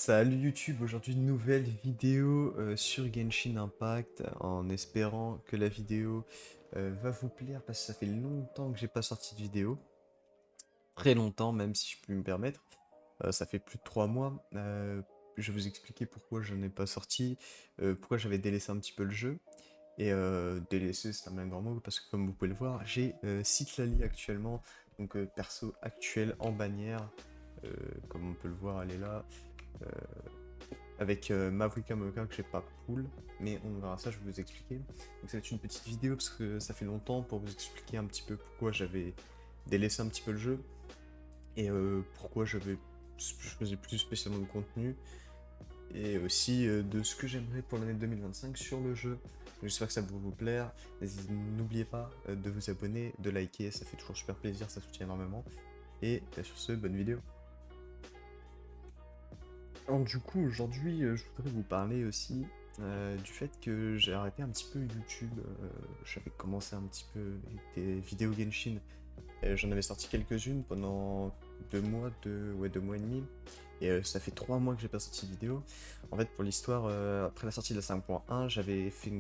Salut YouTube, aujourd'hui une nouvelle vidéo sur Genshin Impact en espérant que la vidéo va vous plaire parce que ça fait longtemps que j'ai pas sorti de vidéo, très longtemps même si je puis me permettre. Ça fait plus de 3 mois. Je vais vous expliquer pourquoi je n'ai pas sorti, pourquoi j'avais délaissé un petit peu le jeu. Et délaissé c'est un bien grand mot parce que comme vous pouvez le voir j'ai Citlali actuellement, donc perso actuel en bannière, comme on peut le voir elle est là. Euh, avec Mavrika Moka que j'ai pas pull, mais on verra ça, je vais vous expliquer. Donc ça va être une petite vidéo parce que ça fait longtemps pour vous expliquer un petit peu pourquoi j'avais délaissé un petit peu le jeu et pourquoi je faisais plus spécialement de contenu et aussi de ce que j'aimerais pour l'année 2025 sur le jeu. J'espère que ça va vous plaire. N'oubliez pas de vous abonner, de liker, ça fait toujours super plaisir, ça soutient énormément. Et sur ce, bonne vidéo. Alors du coup aujourd'hui je voudrais vous parler aussi du fait que j'ai arrêté un petit peu YouTube. J'avais commencé un petit peu des vidéos Genshin. J'en avais sorti quelques-unes pendant 2 mois, ouais, 2 mois et demi. Et ça fait 3 mois que j'ai pas sorti de vidéo. En fait pour l'histoire, après la sortie de la 5.1 j'avais fait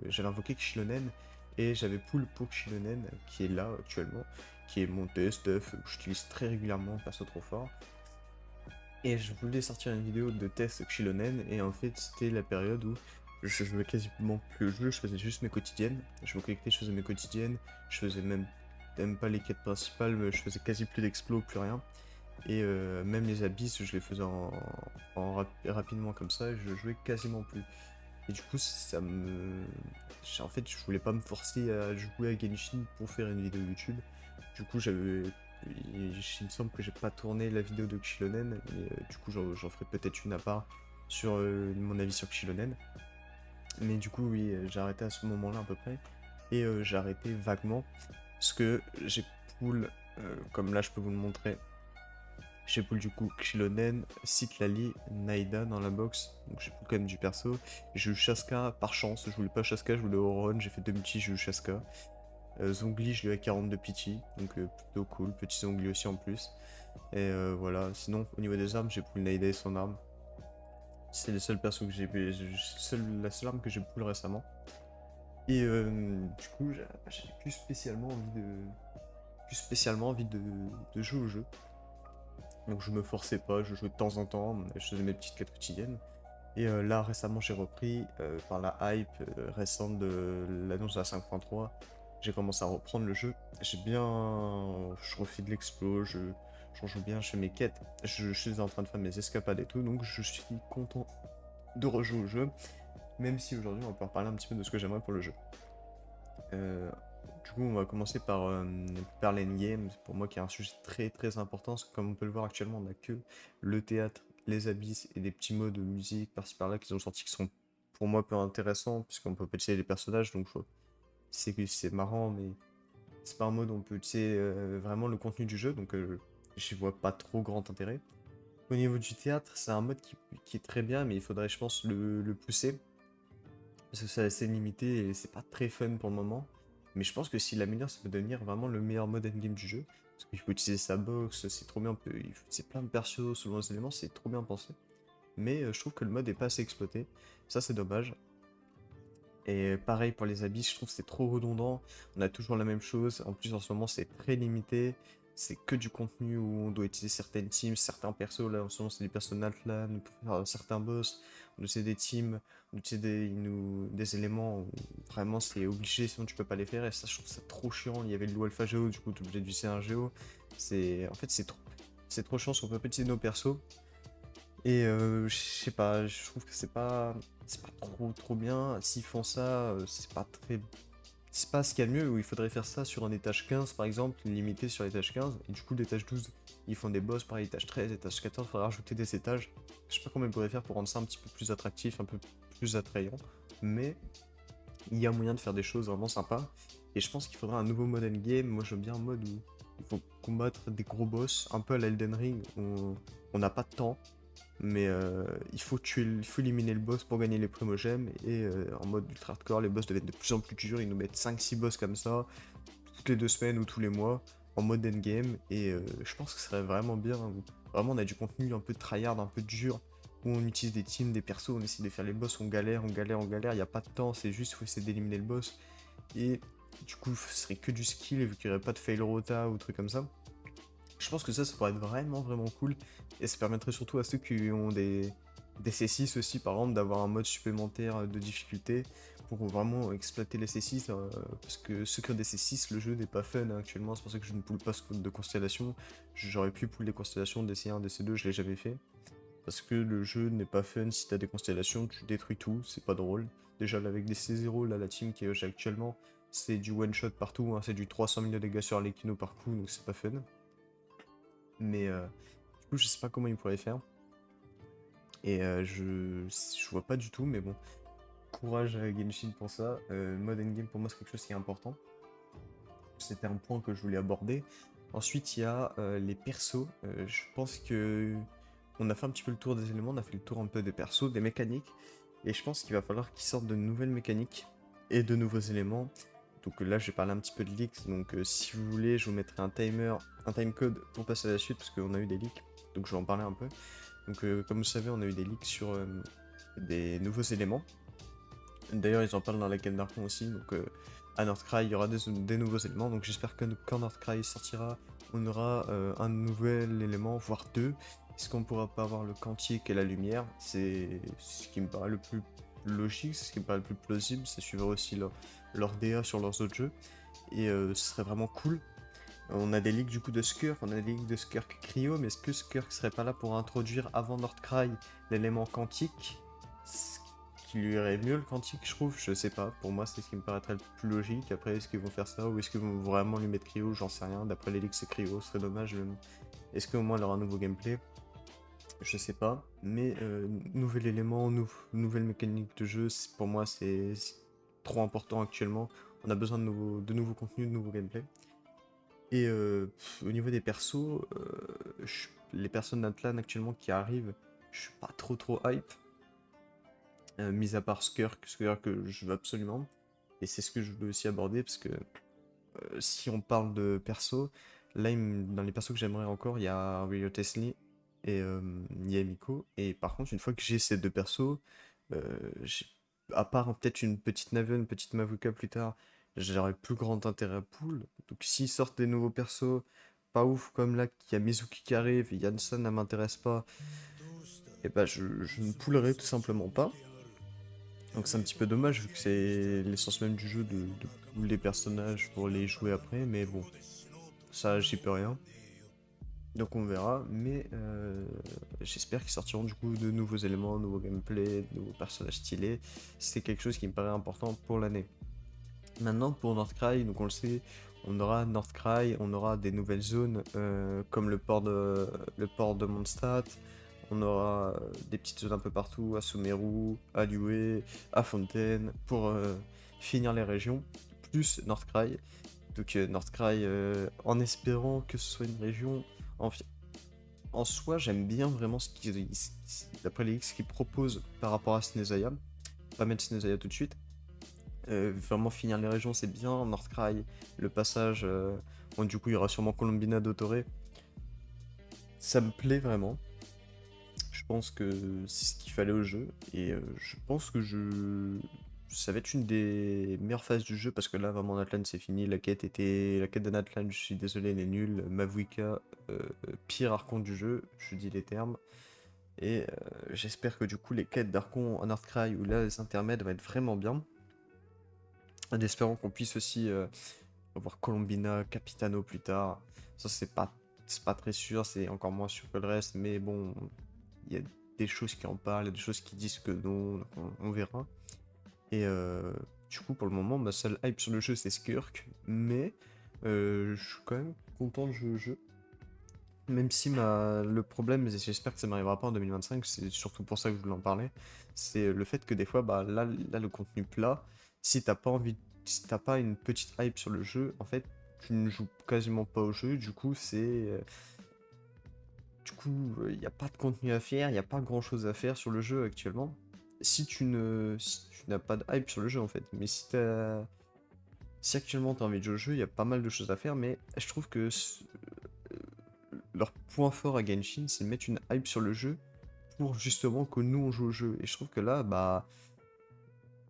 j'avais invoqué Xilonen et j'avais pull pour Xilonen qui est là actuellement, qui est monté stuff que j'utilise très régulièrement, perso trop fort. Et je voulais sortir une vidéo de test Xilonen, et en fait c'était la période où je jouais quasiment plus au jeu, je faisais juste mes quotidiennes. Je me connectais, je faisais mes quotidiennes, je faisais même pas les quêtes principales, mais je faisais quasi plus d'explos, plus rien. Et même les abysses, je les faisais rapidement comme ça, et je jouais quasiment plus. Et du coup, en fait, je voulais pas me forcer à jouer à Genshin pour faire une vidéo YouTube. Du coup, il me semble que j'ai pas tourné la vidéo de Xilonen, et du coup, j'en ferai peut-être une à part sur mon avis sur Xilonen. Mais du coup, oui, j'ai arrêté à ce moment-là à peu près. Et j'ai arrêté vaguement, parce que j'ai pull, comme là je peux vous le montrer, j'ai pull du coup Xilonen, Citlali, Naida dans la box, donc j'ai pull quand même du perso. J'ai eu Shaska par chance, je voulais pas Shaska, je voulais Auron, j'ai fait 2 multis, j'ai eu Shaska. Zongli, je l'ai eu à 42 pity, donc plutôt cool, petit Zongli aussi en plus. Et voilà, sinon au niveau des armes, j'ai pull Naida et son arme. C'est les seuls persos que la seule arme que j'ai pull récemment. Et du coup, j'avais plus spécialement envie de jouer au jeu. Donc je me forçais pas, je jouais de temps en temps, je faisais mes petites quêtes quotidiennes. Et là récemment j'ai repris par la hype récente de l'annonce de la 5.3. J'ai commencé à reprendre le jeu. Je refais de l'explo, j'en joue bien, je fais mes quêtes. Je suis en train de faire mes escapades et tout, donc je suis content de rejouer au jeu. Même si aujourd'hui on va pouvoir parler un petit peu de ce que j'aimerais pour le jeu. Euh, du coup, on va commencer par l'endgame, pour moi qui est un sujet très très important, parce que comme on peut le voir actuellement, on n'a que le théâtre, les abysses et des petits mots de musique par-ci par-là qui sont sortis qui sont pour moi peu intéressants, puisqu'on peut pas utiliser les personnages, donc c'est marrant, mais c'est pas un mode où on peut utiliser vraiment le contenu du jeu, donc j'y vois pas trop grand intérêt. Au niveau du théâtre, c'est un mode qui est très bien, mais il faudrait, je pense, le pousser. Parce que c'est assez limité et c'est pas très fun pour le moment. Mais je pense que s'il l'améliore, ça peut devenir vraiment le meilleur mode endgame du jeu. Parce qu'il faut utiliser sa box, c'est trop bien. Il faut utiliser plein de persos selon les éléments, c'est trop bien pensé. Mais je trouve que le mode est pas assez exploité. Ça, c'est dommage. Et pareil pour les abysses, je trouve que c'est trop redondant. On a toujours la même chose. En plus, en ce moment, c'est très limité. C'est que du contenu où on doit utiliser certaines teams, certains persos. Là, en ce moment, c'est des personnages là, pour faire certains boss. On utilise des teams, on utilise des éléments où vraiment c'est obligé, sinon tu peux pas les faire. Et ça, je trouve ça trop chiant. Il y avait le loup alpha géo, du coup, t'es obligé d'utiliser un géo. En fait, c'est trop chiant, on peut pas utiliser nos persos. Et je sais pas, je trouve que c'est pas trop bien. S'ils font ça, c'est pas ce qu'il y a de mieux, où il faudrait faire ça sur un étage 15 par exemple, limité sur l'étage 15, et du coup l'étage 12, ils font des boss par étage 13, étage 14, il faudrait rajouter des étages. Je sais pas comment ils pourraient faire pour rendre ça un petit peu plus attractif, un peu plus attrayant, mais il y a moyen de faire des choses vraiment sympas. Et je pense qu'il faudra un nouveau mode endgame. Moi, j'aime bien un mode où il faut combattre des gros boss, un peu à l'Elden Ring, où on n'a pas de temps, mais il faut éliminer le boss pour gagner les primogèmes. Et en mode ultra hardcore, les boss deviennent de plus en plus durs. Ils nous mettent 5-6 boss comme ça, toutes les 2 semaines ou tous les mois. en mode endgame, et je pense que ce serait vraiment bien, hein. Vraiment, on a du contenu un peu tryhard, un peu dur, où on utilise des teams, des persos, on essaie de faire les boss, on galère, on galère, on galère, il n'y a pas de temps, c'est juste, faut essayer d'éliminer le boss, et du coup, ce serait que du skill, vu qu'il n'y aurait pas de fail rota ou truc comme ça. Je pense que ça pourrait être vraiment vraiment cool, et ça permettrait surtout à ceux qui ont des C6 aussi, par exemple, d'avoir un mode supplémentaire de difficulté pour vraiment exploiter les C6, parce que ceux qui ont des C6, le jeu n'est pas fun hein, actuellement, c'est pour ça que je ne poule pas ce code de constellation. J'aurais pu pouler des constellations, des C1, des C2, je l'ai jamais fait, parce que le jeu n'est pas fun. Si t'as des constellations, tu détruis tout, c'est pas drôle. Déjà là, avec des C0, là la team qui est actuellement, c'est du one shot partout, hein, c'est du 300 000 de dégâts sur l'Equino par coup, donc c'est pas fun. Mais du coup, je sais pas comment ils pourraient faire. Et je vois pas du tout, mais bon. Courage à Genshin pour ça. Mode endgame, pour moi, c'est quelque chose qui est important. C'était un point que je voulais aborder. Ensuite, il y a les persos. Je pense que on a fait un petit peu le tour des éléments, on a fait le tour un peu des persos, des mécaniques. Et je pense qu'il va falloir qu'ils sortent de nouvelles mécaniques et de nouveaux éléments. Donc là, je vais parler un petit peu de leaks. Donc si vous voulez, je vous mettrai un timer, un timecode pour passer à la suite, parce qu'on a eu des leaks. Donc je vais en parler un peu. Donc comme vous savez, on a eu des leaks sur des nouveaux éléments. D'ailleurs, ils en parlent dans la quête d'Archon aussi. Donc à Northcry, il y aura des nouveaux éléments. Donc j'espère que quand Northcry sortira, on aura un nouvel élément, voire deux. Est-ce qu'on pourra pas avoir le quantique et la lumière? C'est ce qui me paraît le plus logique, c'est ce qui me paraît le plus plausible. Ça suivra aussi leur DA sur leurs autres jeux. Et ce serait vraiment cool. On a des leaks du coup de Skirk, on a des leaks de Skirk Cryo, mais est-ce que Skirk serait pas là pour introduire avant Northcry l'élément quantique? Ce qui lui irait mieux le quantique, je trouve, je sais pas. Pour moi, c'est ce qui me paraîtrait le plus logique. Après, est-ce qu'ils vont faire ça ou est-ce qu'ils vont vraiment lui mettre Cryo? J'en sais rien. D'après les leaks, c'est Cryo, ce serait dommage. Est-ce qu'au moins il aura un nouveau gameplay? Je sais pas. Mais nouvel élément, nouvelle mécanique de jeu, pour moi, c'est trop important actuellement. On a besoin de nouveaux contenus, de nouveaux gameplay. Et au niveau des persos, les personnes d'Atlan actuellement qui arrivent, je suis pas trop hype. Mis à part Skirk que je veux absolument. Et c'est ce que je veux aussi aborder parce que si on parle de persos, là dans les persos que j'aimerais encore, il y a Rio Tesli et il y a Miko. Et par contre, une fois que j'ai ces deux persos, j'ai- à part peut-être une petite Navia, une petite Mavuka plus tard, j'aurais plus grand intérêt à pool. Donc s'ils sortent des nouveaux persos, pas ouf comme là, qu'il y a Mizuki qui arrive, et Yansan ne m'intéresse pas, et bah je ne poolerai tout simplement pas. Donc c'est un petit peu dommage vu que c'est l'essence même du jeu de pool les personnages pour les jouer après, mais bon, ça j'y peux rien. Donc on verra, mais j'espère qu'ils sortiront du coup de nouveaux éléments, nouveaux gameplay, de nouveaux personnages stylés. C'est quelque chose qui me paraît important pour l'année. Maintenant pour Northcry, donc on le sait, on aura Northcry, on aura des nouvelles zones comme le port de Mondstadt, on aura des petites zones un peu partout, à Sumeru, à Liyue, à Fontaine, pour finir les régions, plus Northcry. Donc Northcry, en espérant que ce soit une région en, en soi, j'aime bien vraiment d'après les X qu'ils proposent par rapport à Snezaya. Pas mettre Snezaya tout de suite. Vraiment finir les régions, c'est bien. Northcry, le passage, bon, du coup, il y aura sûrement Colombina d'Otore. Ça me plaît vraiment. Je pense que c'est ce qu'il fallait au jeu. Et je pense que ça va être une des meilleures phases du jeu parce que là, vraiment, Natlan, c'est fini. La quête de Natlan, je suis désolé, elle est nulle. Mavuika, pire archon du jeu, je dis les termes. Et j'espère que du coup, les quêtes d'archon en Heartcry ou là, les intermèdes vont être vraiment bien. En espérant qu'on puisse aussi voir Colombina, Capitano plus tard. Ça, c'est pas très sûr, c'est encore moins sûr que le reste, mais bon, il y a des choses qui en parlent, il y a des choses qui disent que non, donc on verra. Et du coup, pour le moment, ma seule hype sur le jeu, c'est Skirk, mais je suis quand même content de jouer au jeu. Même si le problème, et j'espère que ça m'arrivera pas en 2025, c'est surtout pour ça que je voulais en parler, c'est le fait que des fois, bah, là le contenu plat, si t'as pas envie, si t'as pas une petite hype sur le jeu, en fait, tu ne joues quasiment pas au jeu, du coup, il n'y a pas de contenu à faire, il n'y a pas grand chose à faire sur le jeu actuellement. Si tu n'as pas de hype sur le jeu, en fait, mais si actuellement tu as envie de jouer au jeu, il y a pas mal de choses à faire, mais je trouve que leur point fort à Genshin, c'est de mettre une hype sur le jeu pour justement que nous on joue au jeu. Et je trouve que là, bah,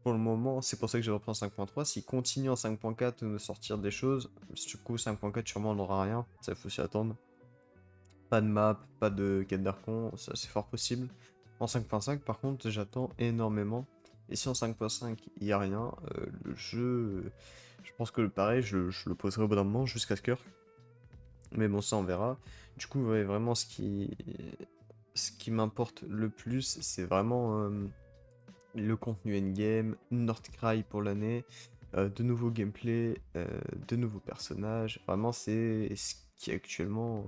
pour le moment, c'est pour ça que j'ai repris en 5.3. S'ils continuent en 5.4 de me sortir des choses, du coup 5.4 sûrement on n'aura rien, ça faut s'y attendre. Pas de map, pas de quête d'Archon, ça c'est fort possible. En 5.5 par contre j'attends énormément. Et si en 5.5 il n'y a rien, le jeu, je pense que pareil je le poserai au bout d'un moment jusqu'à ce cœur. Mais bon ça on verra. Du coup ouais, vraiment ce qui m'importe le plus c'est vraiment le contenu endgame, Northcry pour l'année, de nouveaux gameplays, de nouveaux personnages. Vraiment c'est ce qui actuellement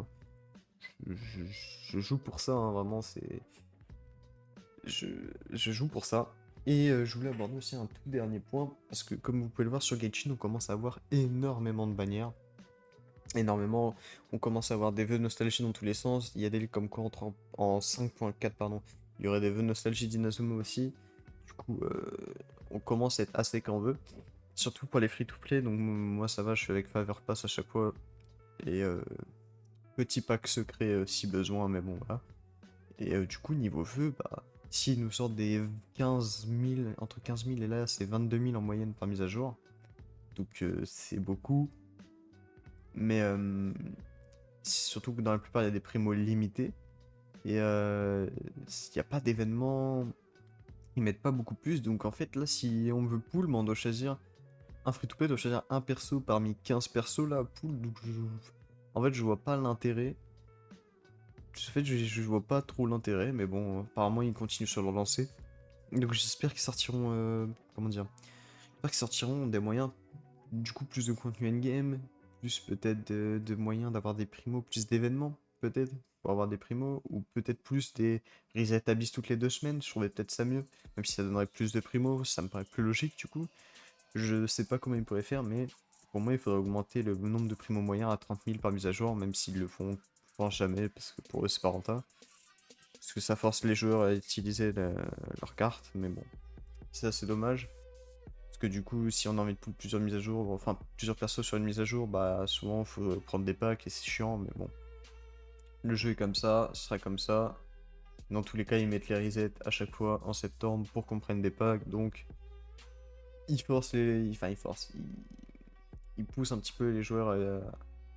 je, je joue pour ça, hein, vraiment, c'est. Je, je joue pour ça. Et je voulais aborder aussi un tout dernier point, parce que comme vous pouvez le voir sur Genshin, on commence à avoir énormément de bannières. Énormément, on commence à avoir des vœux de nostalgie dans tous les sens. Il y a des lieux comme quoi en 5.4, pardon, il y aurait des vœux de nostalgie d'Inazuma aussi. Du coup, on commence à être assez qu'en veut. Surtout pour les free-to-play, donc moi ça va, je suis avec Favor Pass à chaque fois. Et petit pack secret si besoin, mais bon voilà. Et du coup, niveau vœux, bah, s'ils nous sortent des 15 000, entre 15 000 et là, c'est 22 000 en moyenne par mise à jour. Donc c'est beaucoup. Mais surtout que dans la plupart, il y a des primos limités. Et s'il n'y a pas d'événements, ils mettent pas beaucoup plus. Donc en fait, là, si on veut pool, bah, on doit choisir un free-to-play, doit choisir un perso parmi 15 persos là, pool. Donc en fait, je vois pas l'intérêt. En fait, je vois pas trop l'intérêt, mais bon, apparemment, ils continuent sur leur lancée. Donc j'espère qu'ils sortiront, comment dire, j'espère qu'ils sortiront des moyens, du coup plus de contenu endgame, plus peut-être de moyens d'avoir des primos, plus d'événements, peut-être, pour avoir des primos, ou peut-être plus des resets abyss toutes les 2 semaines, je trouvais peut-être ça mieux, même si ça donnerait plus de primos, ça me paraît plus logique du coup. Je sais pas comment ils pourraient faire, mais pour moi il faudrait augmenter le nombre de primos moyens à 30 000 par mise à jour, même s'ils le font, je pense jamais, parce que pour eux c'est pas rentable. Parce que ça force les joueurs à utiliser leur carte, mais bon. C'est assez dommage. Parce que du coup, si on a envie de plusieurs mises à jour, enfin plusieurs persos sur une mise à jour, bah souvent faut prendre des packs et c'est chiant, mais bon. Le jeu est comme ça, ce sera comme ça. Dans tous les cas, ils mettent les resets à chaque fois en septembre pour qu'on prenne des packs, donc ils forcent les. Enfin, ils forcent. Ils poussent un petit peu les joueurs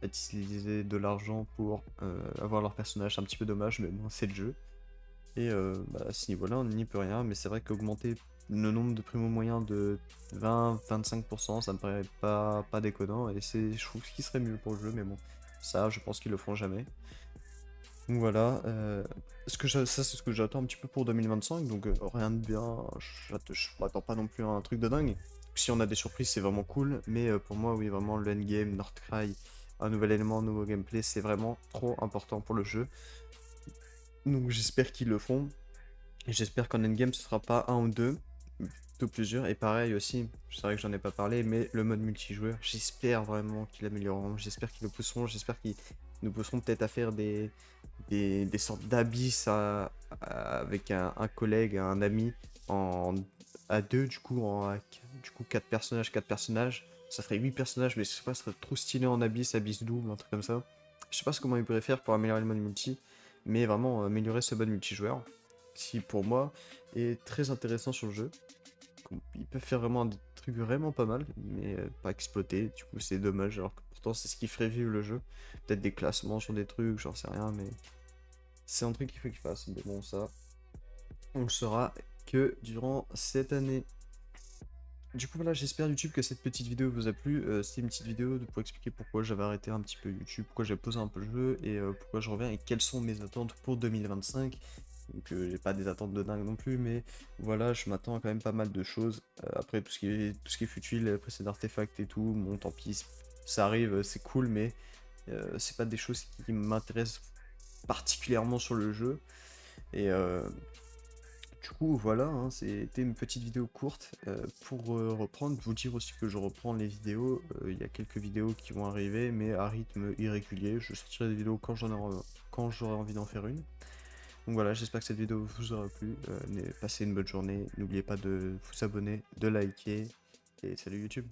à utiliser de l'argent pour avoir leur personnage. C'est un petit peu dommage, mais bon, c'est le jeu. Et bah, à ce niveau-là, on n'y peut rien, mais c'est vrai qu'augmenter le nombre de primo moyens de 20-25%, ça me paraît pas déconnant, et je trouve ce qui serait mieux pour le jeu, mais bon, ça, je pense qu'ils le feront jamais. Donc voilà, ça c'est ce que j'attends un petit peu pour 2025, donc rien de bien, je m'attends pas non plus à un truc de dingue. Si on a des surprises, c'est vraiment cool, mais pour moi, oui, vraiment, le endgame, Northcry, un nouvel élément, un nouveau gameplay, c'est vraiment trop important pour le jeu. Donc j'espère qu'ils le font. Et j'espère qu'en endgame ce sera pas un ou deux, plutôt plusieurs. Et pareil aussi, c'est vrai que j'en ai pas parlé, mais le mode multijoueur, j'espère vraiment qu'ils l'amélioreront. J'espère qu'ils le pousseront. J'espère qu'ils nous pousseront peut-être à faire des sortes d'abysses avec un collègue, un ami, en, à deux, du coup, du coup 4 personnages. Ça ferait 8 personnages, mais je sais pas, ça serait trop stylé en abyss, abyss double, un truc comme ça. Je sais pas comment ils pourraient faire pour améliorer le mode multi, mais vraiment améliorer ce mode multijoueur qui pour moi est très intéressant sur le jeu. Ils peuvent faire vraiment des trucs vraiment pas mal, mais pas exploiter. Du coup, c'est dommage, alors que pourtant, c'est ce qui ferait vivre le jeu. Peut-être des classements sur des trucs, j'en sais rien, mais c'est un truc qu'il faut qu'ils fassent. Mais bon, ça, on le saura que durant cette année. Du coup, voilà, j'espère YouTube que cette petite vidéo vous a plu. C'était une petite vidéo pour expliquer pourquoi j'avais arrêté un petit peu YouTube, pourquoi j'ai posé un peu le jeu et pourquoi je reviens et quelles sont mes attentes pour 2025. Donc, j'ai pas des attentes de dingue non plus, mais voilà, je m'attends à quand même pas mal de choses. Après, tout ce qui est futile, précédent artefact et tout, bon, tant pis, ça arrive, c'est cool, mais c'est pas des choses qui m'intéressent particulièrement sur le jeu. Et du coup, voilà, hein, c'était une petite vidéo courte pour reprendre, vous dire aussi que je reprends les vidéos. Il y a quelques vidéos qui vont arriver, mais à rythme irrégulier. Je sortirai des vidéos quand j'aurai envie d'en faire une. Donc voilà, j'espère que cette vidéo vous aura plu. Passez une bonne journée. N'oubliez pas de vous abonner, de liker, et salut YouTube.